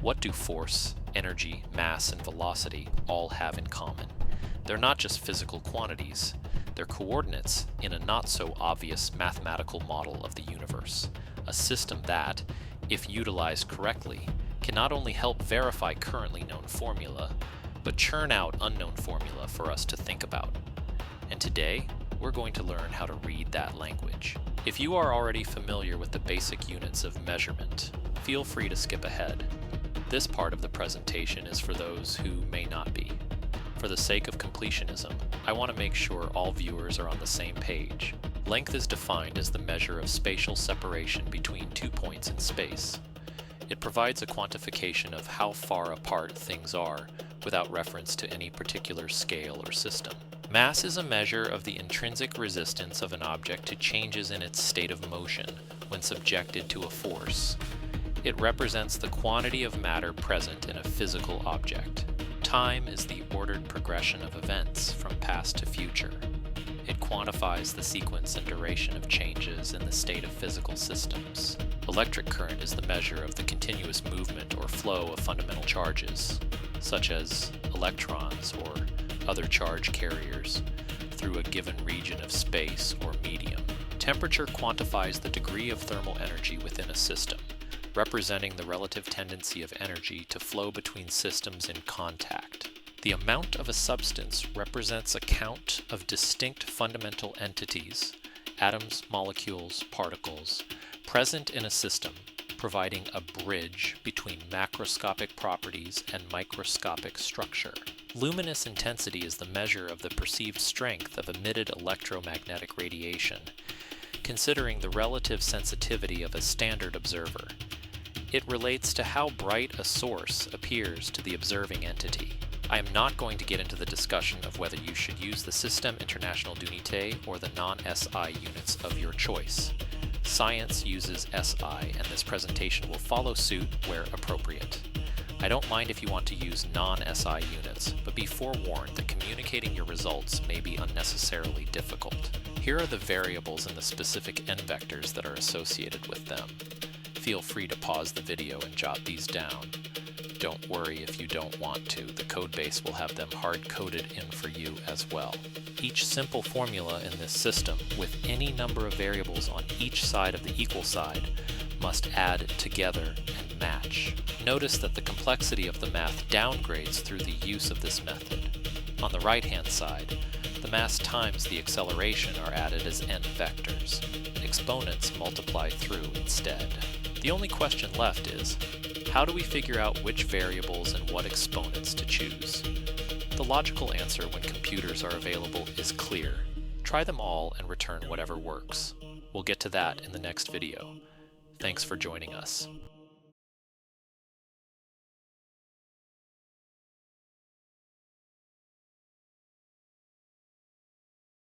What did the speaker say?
What do force, energy, mass, and velocity all have in common? They're not just physical quantities, they're coordinates in a not-so-obvious mathematical model of the universe, a system that, if utilized correctly, can not only help verify currently known formula, but churn out unknown formula for us to think about. And today, we're going to learn how to read that language. If you are already familiar with the basic units of measurement, feel free to skip ahead. This part of the presentation is for those who may not be. For the sake of completionism, I want to make sure all viewers are on the same page. Length is defined as the measure of spatial separation between 2 points in space. It provides a quantification of how far apart things are without reference to any particular scale or system. Mass is a measure of the intrinsic resistance of an object to changes in its state of motion when subjected to a force. It represents the quantity of matter present in a physical object. Time is the ordered progression of events from past to future. It quantifies the sequence and duration of changes in the state of physical systems. Electric current is the measure of the continuous movement or flow of fundamental charges, such as electrons or other charge carriers, through a given region of space or medium. Temperature quantifies the degree of thermal energy within a system, representing the relative tendency of energy to flow between systems in contact. The amount of a substance represents a count of distinct fundamental entities, atoms, molecules, particles, present in a system, providing a bridge between macroscopic properties and microscopic structure. Luminous intensity is the measure of the perceived strength of emitted electromagnetic radiation, considering the relative sensitivity of a standard observer. It relates to how bright a source appears to the observing entity. I am not going to get into the discussion of whether you should use the Système International d'Unité or the non-SI units of your choice. Science uses SI, and this presentation will follow suit where appropriate. I don't mind if you want to use non-SI units, but be forewarned that communicating your results may be unnecessarily difficult. Here are the variables and the specific n vectors that are associated with them. Feel free to pause the video and jot these down. Don't worry if you don't want to, the codebase will have them hard-coded in for you as well. Each simple formula in this system, with any number of variables on each side of the equal side, must add together and match. Notice that the complexity of the math downgrades through the use of this method. On the right-hand side, the mass times the acceleration are added as n vectors. Exponents multiply through instead. The only question left is, how do we figure out which variables and what exponents to choose? The logical answer when computers are available is clear. Try them all and return whatever works. We'll get to that in the next video. Thanks for joining us.